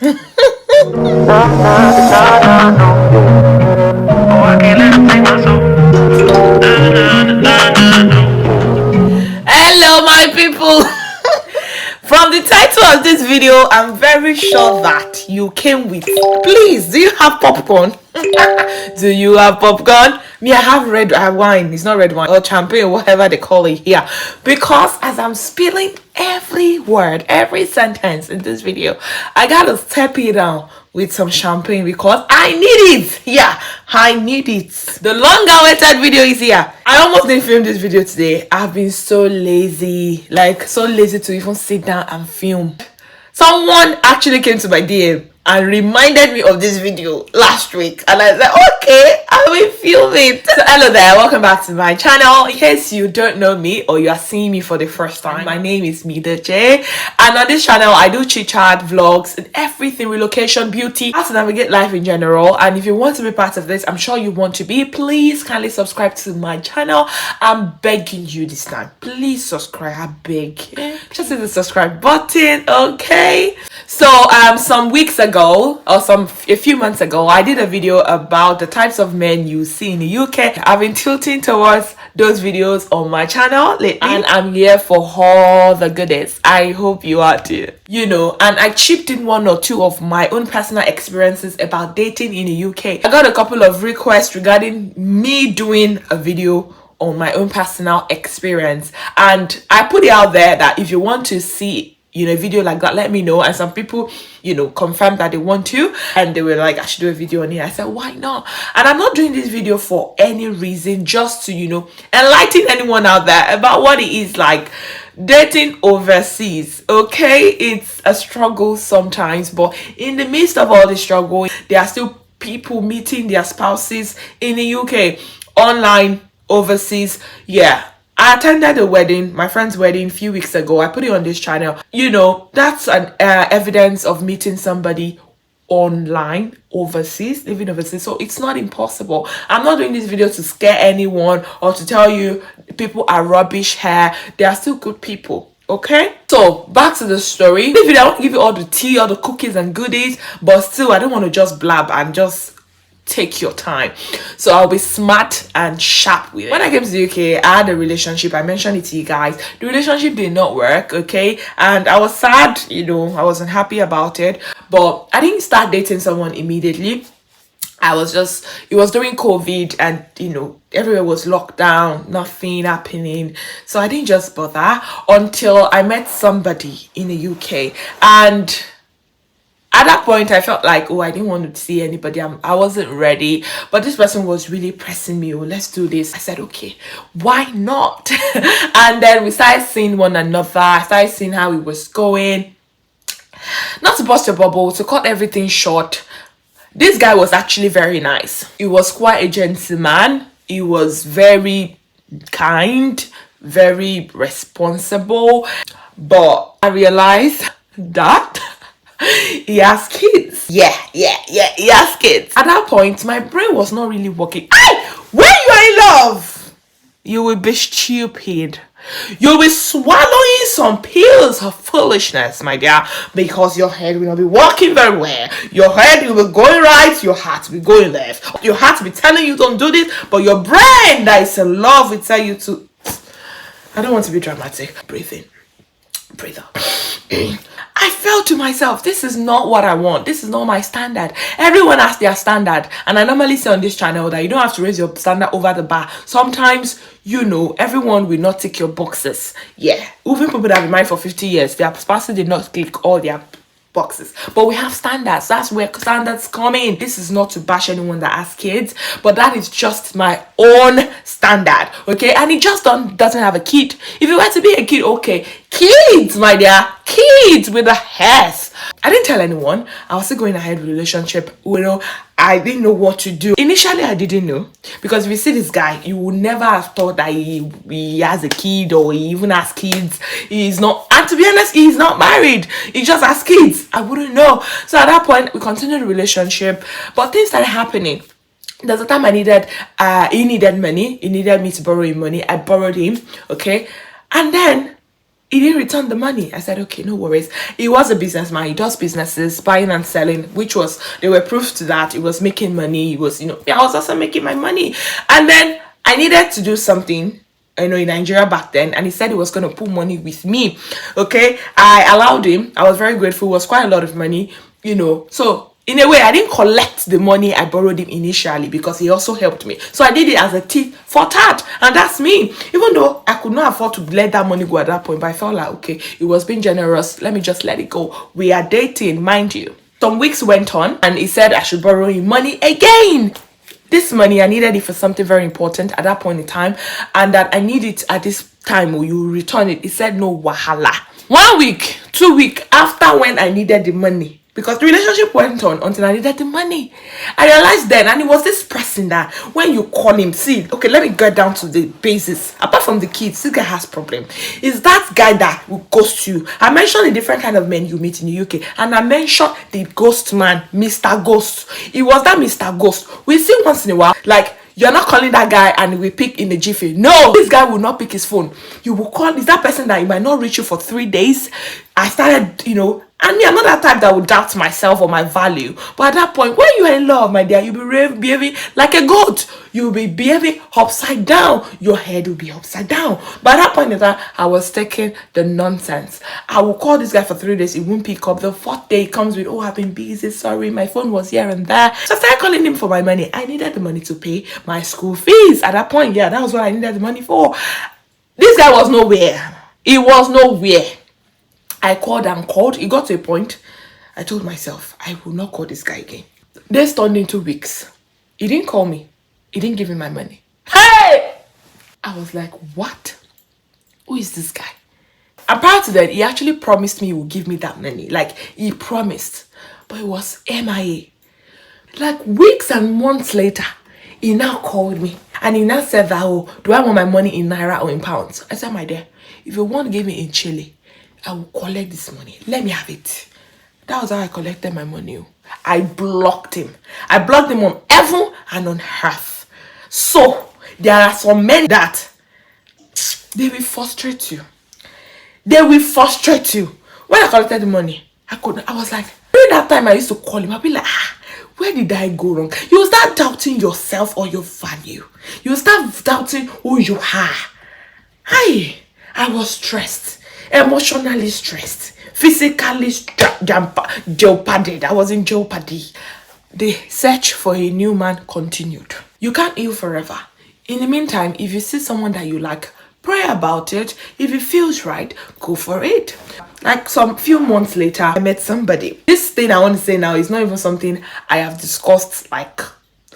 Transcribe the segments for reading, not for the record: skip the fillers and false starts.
Hello, my people. From the title of this video, I'm very sure that you came with, please, do you have popcorn? Do you have popcorn? Me, I have red wine. It's not red wine or champagne, whatever they call it here. Because as I'm spilling every word, every sentence in this video, I gotta step it down with some champagne because I need it. Yeah, I need it. The long awaited video is here. I almost didn't film this video today. I've been so lazy, like so lazy to even sit down and film. Someone actually came to my DM and reminded me of this video last week, and I said, okay, I will film it. So hello there, welcome back to my channel. In case you don't know me or you are seeing me for the first time, my name is Mide Jay, and on this channel I do chit chat, vlogs, and everything relocation, beauty, how to navigate life in general. And if you want to be part of this, I'm sure you want to be, please kindly subscribe to my channel. I'm begging you this time, please subscribe. I beg, just hit the subscribe button, okay? So some weeks ago, or a few months ago, I did a video about the types of men you see in the UK. I've been tilting towards those videos on my channel lately, and I'm here for all the goodies. I hope you are too. You know, and I chipped in one or two of my own personal experiences about dating in the UK. I got a couple of requests regarding me doing a video on my own personal experience, and I put it out there that if you want to see a video like that, let me know. And some people confirmed that they want to, and they were like, I should do a video on it. I said, why not? And I'm not doing this video for any reason, just to enlighten anyone out there about what it is like dating overseas. Okay, it's a struggle sometimes, but in the midst of all the struggle, there are still people meeting their spouses in the UK online, overseas. Yeah, I attended a wedding, my friend's wedding, a few weeks ago. I put it on this channel. That's an evidence of meeting somebody online, overseas, living overseas. So it's not impossible. I'm not doing this video to scare anyone or to tell you people are rubbish here. They are still good people. Okay, so back to the story. This video, I want to give you all the tea, all the cookies and goodies, but still I don't want to just blab and just take your time. So I'll be smart and sharp with it. When I came to the UK, I had a relationship. I mentioned it to you guys. The relationship did not work, okay, and I was sad. I wasn't happy about it, but I didn't start dating someone immediately. It was during COVID, and everywhere was locked down, nothing happening, so I didn't just bother until I met somebody in the UK. And at that point, I felt like, I didn't want to see anybody. I wasn't ready. But this person was really pressing me. Let's do this. I said, okay, why not? And then we started seeing one another. I started seeing how it was going. Not to burst your bubble, to cut everything short, this guy was actually very nice. He was quite a gentleman. He was very kind, very responsible. But I realized that he has kids. Yeah, he has kids. At that point, my brain was not really working. Hey, when you are in love, you will be stupid. You'll be swallowing some pills of foolishness, my dear, because your head will not be working very well. Your head will be going right, your heart will be going left. Your heart will be telling you don't do this, but your brain that is in love will tell you to. I don't want to be dramatic. Breathe in, breathe out. I felt to myself, this is not what I want. This is not my standard. Everyone has their standard. And I normally say on this channel that you don't have to raise your standard over the bar. Sometimes, everyone will not tick your boxes. Yeah. Even people that have been married for 50 years, their spouses did not click all their boxes. But we have standards. That's where standards come in. This is not to bash anyone that has kids, but that is just my own standard. Okay? And he just doesn't have a kid. If you were to be a kid, okay. Kids, my dear. Kids with a S. I didn't tell anyone. I was still going ahead with relationship. I didn't know what to do. Initially, I didn't know. Because if you see this guy, you would never have thought that he has a kid or he even has kids. He's not, and to be honest, he's not married. He just has kids. I wouldn't know. So at that point, we continued the relationship. But things started happening. There's a time he needed money. He needed me to borrow him money. I borrowed him. Okay. And then He didn't return the money. I said, okay, no worries. He was a businessman. He does businesses, buying and selling, which was, there were proofs to that. He was making money. He was, I was also making my money. And then I needed to do something, in Nigeria back then, and he said he was going to put money with me. Okay, I allowed him. I was very grateful. It was quite a lot of money, So in a way, I didn't collect the money I borrowed him initially because he also helped me. So I did it as a tit for tat, and that's me. Even though I could not afford to let that money go at that point, but I felt like, okay, it was being generous. Let me just let it go. We are dating, mind you. Some weeks went on, and he said I should borrow him money again. This money, I needed it for something very important at that point in time, and that I need it at this time or you return it. He said no wahala. 1 week, 2 weeks after when I needed the money, because the relationship went on until I needed the money. I realized then, and it was this person that when you call him, see, okay, let me get down to the basis. Apart from the kids, this guy has problem. Is that guy that will ghost you. I mentioned the different kind of men you meet in the UK, and I mentioned the ghost man, Mr. Ghost. It was that Mr. Ghost. We see once in a while, like, you're not calling that guy and we pick in the jiffy. No, this guy will not pick his phone. You will call, is that person that he might not reach you for 3 days. I started, and me, I'm not that type that would doubt myself or my value. But at that point, when you are in love, my dear, you'll be behaving like a goat. You'll be behaving upside down. Your head will be upside down. But at that point in time, I was taking the nonsense. I will call this guy for 3 days. He won't pick up. The 4th day, he comes with, oh, I've been busy. Sorry, my phone was here and there. So I started calling him for my money. I needed the money to pay my school fees. At that point, yeah, that was what I needed the money for. This guy was nowhere. He was nowhere. I called and called. It got to a point. I told myself, I will not call this guy again. This turned into weeks. He didn't call me. He didn't give me my money. Hey! I was like, what? Who is this guy? And prior to that, he actually promised me he would give me that money. Like, he promised. But it was MIA. Like, weeks and months later, he now called me. And he now said that, oh, do I want my money in Naira or in pounds? I said, my dear, if you want to give me in Chile, I will collect this money. Let me have it. That was how I collected my money. I blocked him. I blocked him on heaven and on earth. So, there are some men that they will frustrate you. They will frustrate you. When I collected the money, I was like, during that time I used to call him, I'd be like, where did I go wrong? You start doubting yourself or your value. You start doubting who you are. I was stressed. Emotionally stressed, physically jeoparded. I was in jeopardy. The search for a new man continued. You can't heal forever. In the meantime, if you see someone that you like, pray about it. If it feels right, go for it. Like some few months later, I met somebody. This thing I want to say now is not even something I have discussed like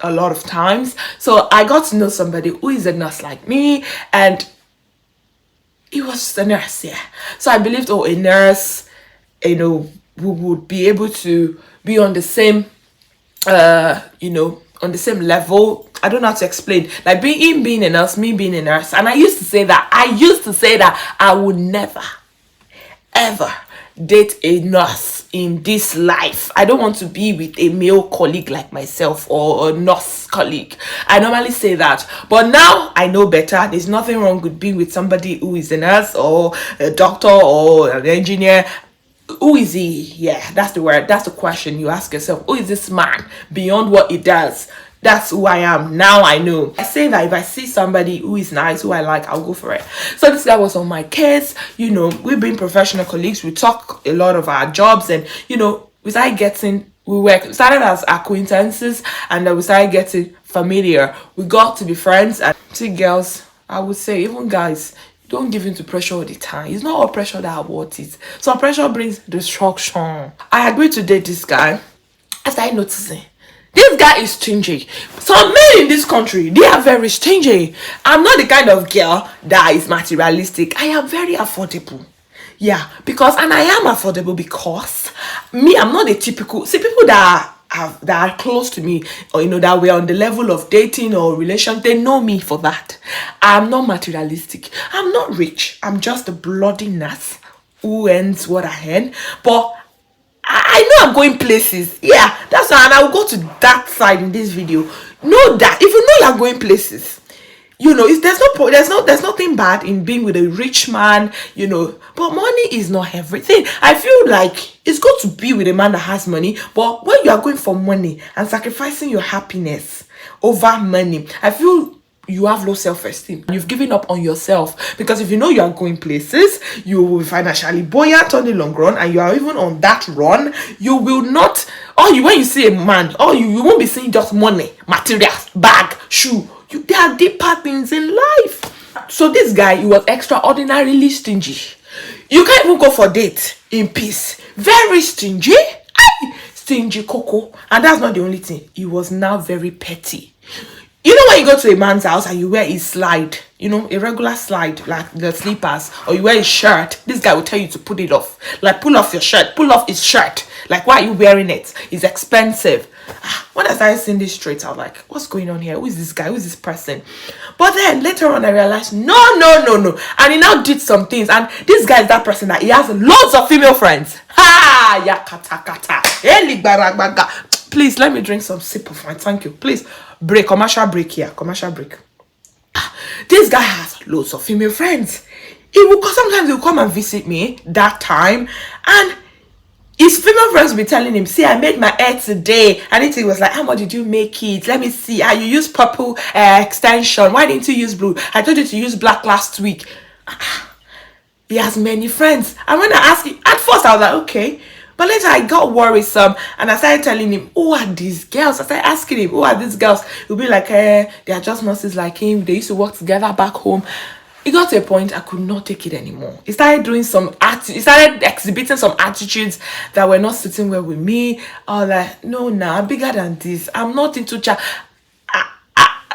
a lot of times. So I got to know somebody who is a nurse like me, and he was a nurse, yeah. So I believed, a nurse, we would be able to be on the same, on the same level. I don't know how to explain. Like him being a nurse, me being a nurse. And I used to say that I would never, ever date a nurse in this life. I don't want to be with a male colleague like myself or a nurse colleague. I normally say that, but now I know better. There's nothing wrong with being with somebody who is a nurse or a doctor or an engineer. Who is he? Yeah, that's the word. That's the question you ask yourself. Who is this man beyond what he does? That's who I am. Now I know. I say that if I see somebody who is nice, who I like, I'll go for it. So this guy was on my case. We've been professional colleagues. We talk a lot of our jobs, and we started as acquaintances, and then we started getting familiar. We got to be friends. And see, girls, I would say, even guys, don't give in to pressure all the time. It's not all pressure that are worth it. Some pressure brings destruction. I agreed to date this guy. I started noticing this guy is stingy. Some men in this country, they are very stingy. I'm not the kind of girl that is materialistic. I am very affordable. Yeah, and I am affordable because me, I'm not a typical. See, people that are close to me, or that we're on the level of dating or relation, they know me for that. I'm not materialistic. I'm not rich. I'm just a bloody nurse who earns what I earn. But I know I'm going places. Yeah, that's why, and I will go to that side in this video. Know that if you know you're going places, there's nothing bad in being with a rich man, but money is not everything. I feel like it's good to be with a man that has money, but when you are going for money and sacrificing your happiness over money, I feel you have low self-esteem. You've given up on yourself, because if you know you are going places, you will be financially buoyant on the long run, and you are even on that run, you will not, when you see a man, you won't be seeing just money, materials, bag, shoe. There are deeper things in life. So this guy, he was extraordinarily stingy. You can't even go for date in peace. Very stingy. Stingy coco. And that's not the only thing. He was now very petty. When you go to a man's house and you wear his slide, a regular slide, like the slippers, or you wear his shirt, this guy will tell you to put it off. Like, pull off your shirt, pull off his shirt. Like, why are you wearing it? It's expensive. When I started seeing this straight, I was like, what's going on here? Who is this guy? Who is this person? But then later on, I realized, no. And he now did some things. And this guy is that person that he has loads of female friends. Ha! Yakata. Please, let me drink some sip of wine. Thank you. Please. Commercial break here. Commercial break. This guy has loads of female friends. Sometimes he'll come and visit me that time, and his female friends will be telling him, see, I made my hair today. And he was like, how much did you make it? Let me see. You use purple extension. Why didn't you use blue? I told you to use black last week. He has many friends. And when I asked him, at first I was like, okay. But later I got worrisome, and I started telling him, who are these girls? I started asking him, who are these girls? He'll be like, they are just nurses like him. They used to work together back home. It got to a point I could not take it anymore. He started exhibiting some attitudes that were not sitting well with me. I was like, no, I'm bigger than this. I'm not into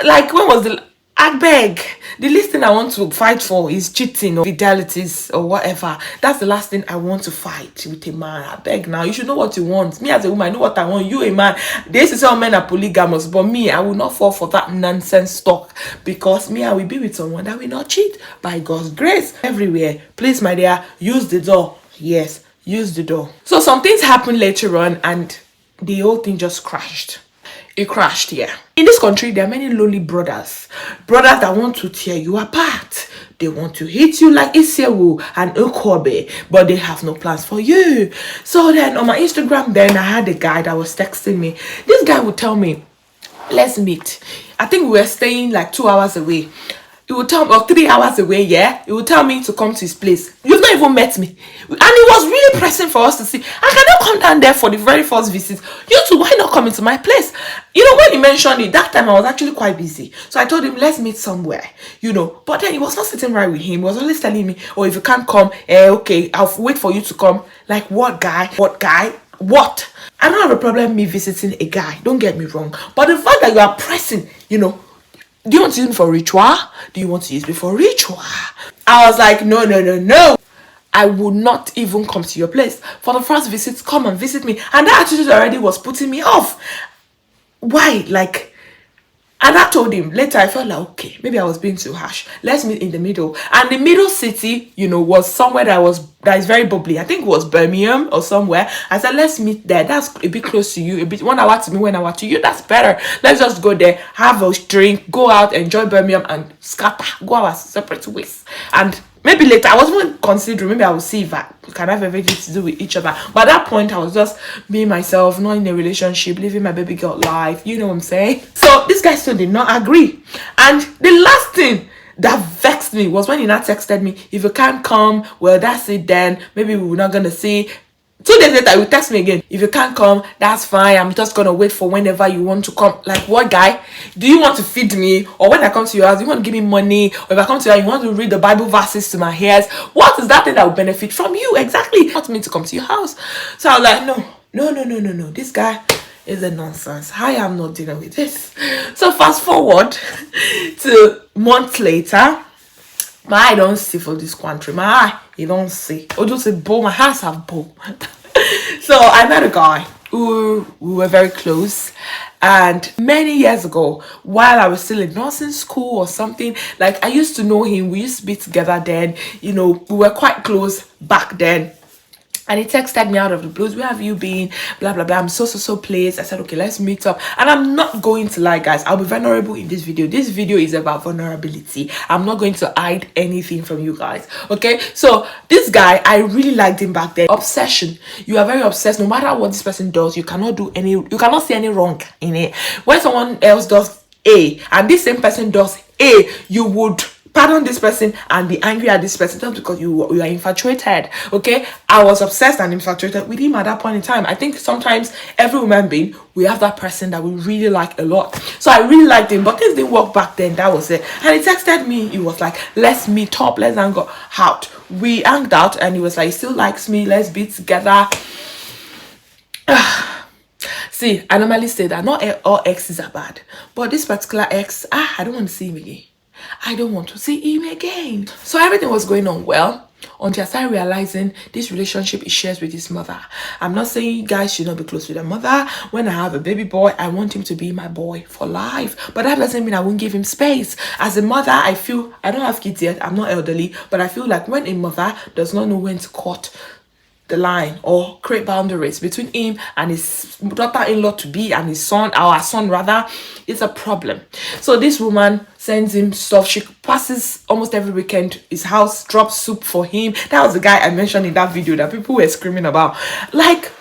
like, when was I beg. The least thing I want to fight for is cheating or fidelities or whatever. That's the last thing I want to fight with a man. I beg now. You should know what you want. Me as a woman, I know what I want. You a man. They used to say all men are polygamous, but me, I will not fall for that nonsense talk, because me, I will be with someone that will not cheat by God's grace. Everywhere. Please, my dear, use the door. Yes, use the door. So some things happened later on, and the whole thing just crashed. It crashed here. In this country, there are many lonely brothers that want to tear you apart. They want to hit you like Isewu and Okobe, but they have no plans for you. So then on my Instagram, I had a guy that was texting me. This guy would tell me, let's meet. I think we were staying like 2 hours away. He would tell me, or 3 hours away, yeah? He would tell me to come to his place. You've not even met me. And it was really pressing for us to see. I cannot come down there for the very first visit. You two, why not come into my place? When he mentioned it, that time I was actually quite busy. So I told him, let's meet somewhere, But then he was not sitting right with him. He was always telling me, oh, if you can't come, okay, I'll wait for you to come. Like, what guy? What guy? What? I don't have a problem me visiting a guy. Don't get me wrong. But the fact that you are pressing, do you want to use me for ritual? Do you want to use me for ritual? I was like, no. I would not even come to your place. For the first visit, come and visit me. And that attitude already was putting me off. Why? And I told him, later I felt like, okay, maybe I was being too harsh. Let's meet in the middle. And the middle city, was somewhere that is very bubbly. I think it was Birmingham or somewhere. I said, let's meet there. That's a bit close to you. A bit 1 hour to me, 1 hour to you. That's better. Let's just go there, have a drink, go out, enjoy Birmingham, and scatter. Go our separate ways. And maybe later, I was even considering, maybe I will see if I can have everything to do with each other. But at that point, I was just being myself, not in a relationship, living my baby girl life. You know what I'm saying? So this guy still did not agree. And the last thing that vexed me was when he now texted me, if you can't come, well, that's it then. Maybe we're not going to see. 2 days later, he would text me again. If you can't come, that's fine. I'm just going to wait for whenever you want to come. Like, what guy? Do you want to feed me? Or when I come to your house, you want to give me money? Or if I come to your house, you want to read the Bible verses to my ears? What is that thing that will benefit from you? Exactly. Not me to come to your house. So I was like, no. This guy is a nonsense. I am not dealing with this. So fast forward to months later. My eye don't see for this country. My eye, you don't see. Or just a bow. My hands have bow. So I met a guy who we were very close. And many years ago, while I was still in nursing school or something, like I used to know him. We used to be together then. We were quite close back then. And he texted me out of the blues. Where have you been? Blah, blah, blah. I'm so pleased. I said, okay, let's meet up. And I'm not going to lie, guys. I'll be vulnerable in this video. This video is about vulnerability. I'm not going to hide anything from you guys. Okay? So, this guy, I really liked him back then. Obsession. You are very obsessed. No matter what this person does, you cannot see any wrong in it. When someone else does A, and this same person does A, you would pardon this person and be angry at this person just because you are infatuated. Okay, I was obsessed and infatuated with him at that point in time. I think sometimes every human being, we have that person that we really like a lot. So I really liked him, but things didn't work back then. That was it. And he texted me. He was like, let's meet up, let's hang out. We hanged out, and he was like, he still likes me, let's be together. See, I normally say that not all exes are bad, but this particular ex, I don't want to see him again. I don't want to see him again. So everything was going on well until I started realizing this relationship he shares with his mother. I'm not saying you guys should not be close with their mother. When I have a baby boy, I want him to be my boy for life. But that doesn't mean I won't give him space. As a mother, I feel, I don't have kids yet, I'm not elderly, but I feel like when a mother does not know when to cut the line or create boundaries between him and his daughter-in-law to be and his son, our son rather, it's a problem. So this woman sends him stuff. She passes almost every weekend his house, drops soup for him. That was the guy I mentioned in that video that people were screaming about. Like,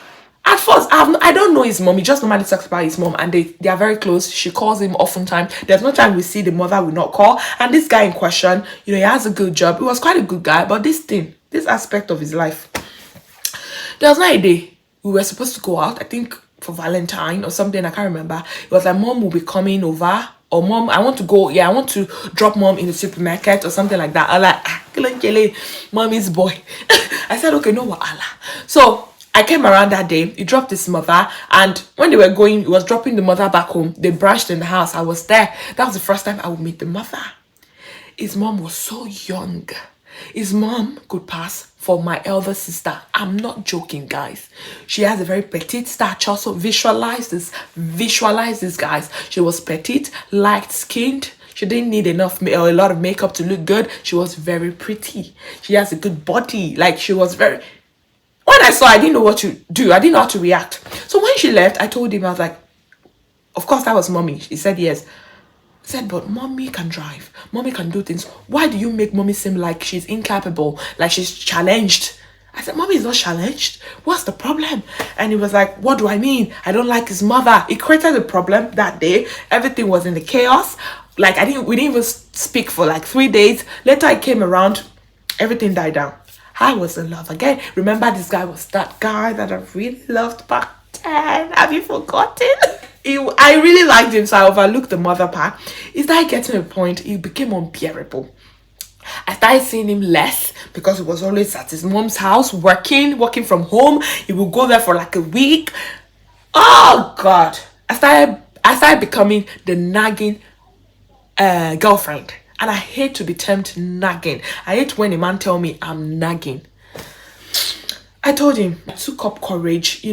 at first, I don't know his mom. He just normally talks about his mom, and they are very close. She calls him oftentimes. There's no time we see the mother will not call. And this guy in question, he has a good job. He was quite a good guy, but this aspect of his life, there was not a day we were supposed to go out, I think for Valentine or something, I can't remember. It was like, mom will be coming over, or mom, I want to drop mom in the supermarket or something like that. I'm like, mommy's boy. I said, okay, no wahala. So I came around that day. He dropped his mother, and when they were going, he was dropping the mother back home. They brushed in the house. I was there. That was the first time I would meet the mother. His mom was so young. His mom could pass for my elder sister. I'm not joking, guys. She has a very petite stature. So visualize this, guys. She was petite, light-skinned. She didn't need a lot of makeup to look good. She was very pretty. She has a good body. Like, she was very... When I saw her, I didn't know what to do. I didn't know how to react. So when she left, I told him, I was like, of course, that was mommy. He said yes. I said, but mommy can drive. Mommy can do things. Why do you make mommy seem like she's incapable, like she's challenged? I said, mommy is not challenged. What's the problem? And he was like, what do I mean? I don't like his mother. It created a problem that day. Everything was in the chaos. Like, we didn't even speak for like 3 days. Later I came around, everything died down. I was in love again. Remember, this guy was that guy that I really loved back then. Have you forgotten? I really liked him, so I overlooked the mother part. He started getting to a point, he became unbearable. I started seeing him less because he was always at his mom's house working from home. He would go there for like a week. Oh God. I started becoming the nagging girlfriend. And I hate to be termed nagging. I hate when a man tell me I'm nagging. I told him, I took up courage,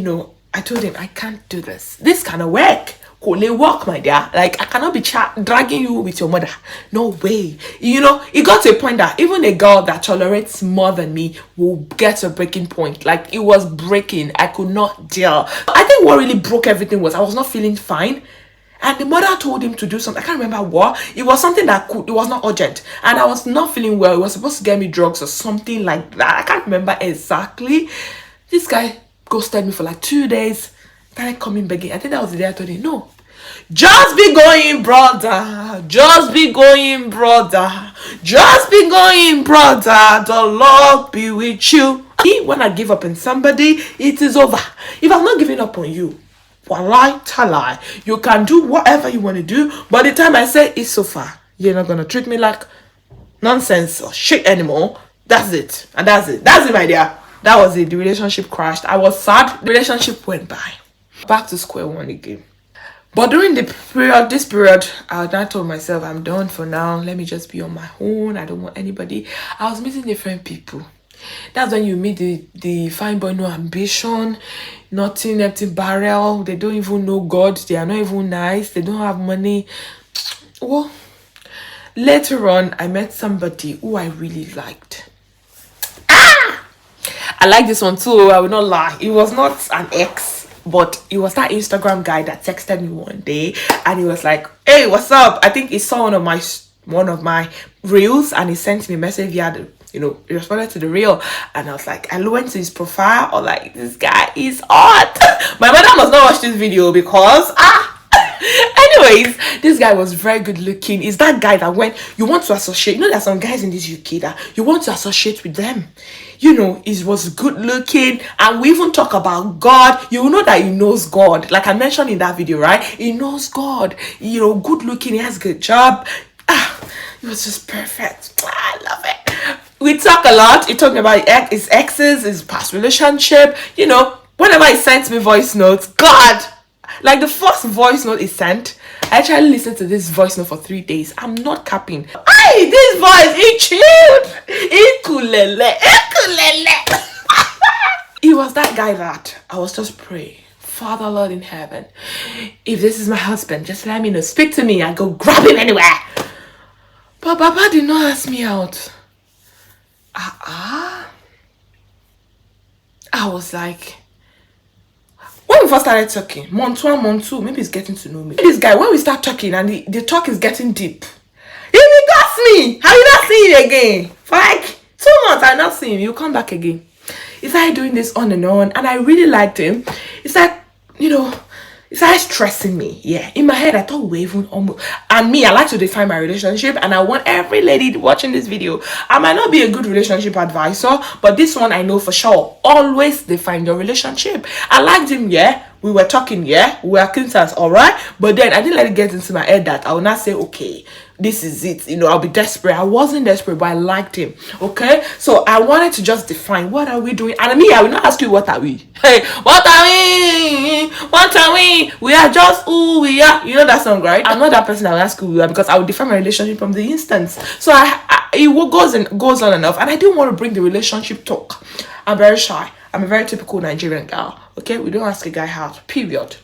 I told him, I can't do this. This cannot work. Only work, my dear. Like, I cannot be dragging you with your mother. No way. It got to a point that even a girl that tolerates more than me will get to a breaking point. Like, it was breaking. I could not deal. I think what really broke everything was I was not feeling fine. And the mother told him to do something. I can't remember what. It was something it was not urgent. And I was not feeling well. It was supposed to get me drugs or something like that. I can't remember exactly. This guy ghosted me for like 2 days. Started coming begging. I think that was the day I told him, no. Just be going, brother. Just be going, brother. Just be going, brother. The Lord be with you. When I give up on somebody, it is over. If I'm not giving up on you, walai talai, you can do whatever you want to do, but the time I say it's so far, you're not gonna treat me like nonsense or shit anymore. That's it. And that's it, my dear. That was it. The relationship crashed. I was sad. The relationship went by. Back to square one again. But during this period, I told myself, I'm done for now. Let me just be on my own. I don't want anybody. I was meeting different people. That's when you meet the fine boy, no ambition, nothing, empty barrel. They don't even know God. They are not even nice. They don't have money. Well, later on, I met somebody who I really liked. I like this one too. I will not lie. It was not an ex, but it was that Instagram guy that texted me one day, and he was like, "Hey, what's up?" I think he saw one of my reels, and he sent me a message via the, he responded to the reel, and I was like, I went to his profile, or like, this guy is hot. My mother must not watch this video because anyways, this guy was very good looking. Is that guy that when you want to associate, there's some guys in this UK that you want to associate with them. He was good looking, and we even talk about God. You will know that he knows God. Like I mentioned in that video, right? He knows God. Good looking. He has a good job. It was just perfect. I love it. We talk a lot. He talking about his exes, his past relationship. Whenever he sends me voice notes, God. Like the first voice note he sent, I actually listened to this voice note for 3 days. I'm not capping. Hey, this voice, he chilled. Ikulele. He was that guy that I was just praying, Father Lord in heaven, if this is my husband, just let me know. Speak to me. I go grab him anywhere. But Baba did not ask me out. I was like, when we first started talking, month two, maybe he's getting to know me. This guy, when we start talking and the talk is getting deep, he got me. Have you not seen him again? For like 2 months, I not seen him. He'll come back again. He started doing this on, and I really liked him. He started, it started stressing me. Yeah, in my head, I thought we even almost. And me, I like to define my relationship, and I want every lady watching this video. I might not be a good relationship advisor, but this one I know for sure. Always define your relationship. I liked him, yeah. We were talking, yeah. We were acquaintances, all right. But then I didn't let it get into my head that I will not say, okay, this is it. I'll be desperate. I wasn't desperate, but I liked him. Okay, so I wanted to just define what are we doing. And me, I will not ask you what are we. Hey, what are we? What are we? We are just who we are. You know that song, right? I'm not that person that will ask who we are, because I will define my relationship from the instance. So it goes on and off, and I didn't want to bring the relationship talk. I'm very shy. I'm a very typical Nigerian girl. Okay, we don't ask a guy out. Period.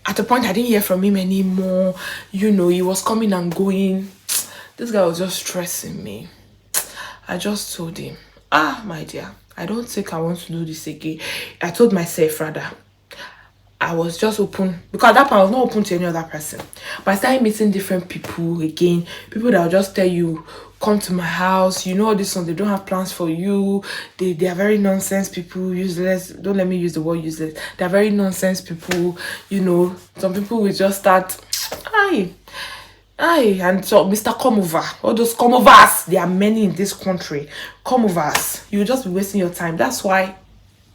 At the point, I didn't hear from him anymore. He was coming and going. This guy was just stressing me. I just told him, my dear, I don't think I want to do this again. I told myself, rather, I was just open, because at that point I was not open to any other person. But I started meeting different people again. People that will just tell you, come to my house, all this one, they don't have plans for you. They are very nonsense people, useless. Don't let me use the word useless. They're very nonsense people. Some people will just start, and so Mr. Come over, all those come overs, there are many in this country. Come overs, you'll just be wasting your time. That's why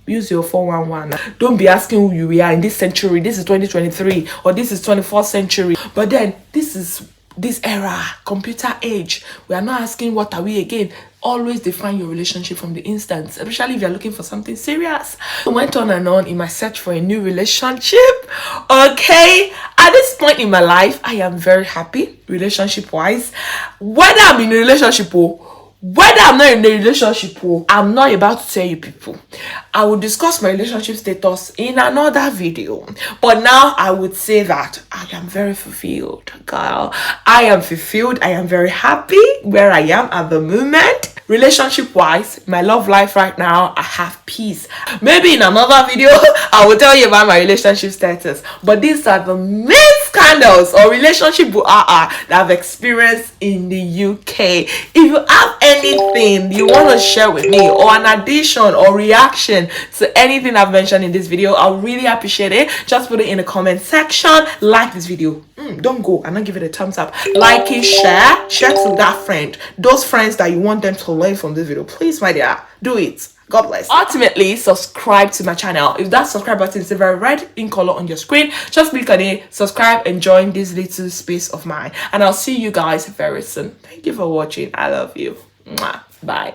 use your 411. Don't be asking who you are in this century. This is 2023, or this is 24th century. But then this era, computer age, we are not asking what are we again. Always define your relationship from the instance, especially if you're looking for something serious. I went on and on in my search for a new relationship. Okay, at this point in my life, I am very happy relationship wise. Whether I'm in a relationship or whether I'm not in a relationship, I'm not about to tell you people. I will discuss my relationship status in another video. But now I would say that I am very fulfilled, girl. I am fulfilled. I am very happy where I am at the moment. Relationship wise, my love life right now, I have peace. Maybe in another video, I will tell you about my relationship status. But these are the main scandals or relationship that I've experienced in the UK. If you have anything you want to share with me, or an addition or reaction to anything I've mentioned in this video, I'll really appreciate it. Just put it in the comment section. Like this video. Don't go and not give it a thumbs up. Like it, share to that friend, those friends that you want them to learn from this video. Please, my dear, do it. God bless. Ultimately, subscribe to my channel. If that subscribe button is very red in color on your screen, just click on it, subscribe, and join this little space of mine. And I'll see you guys very soon. Thank you for watching. I love you. Mwah. Bye.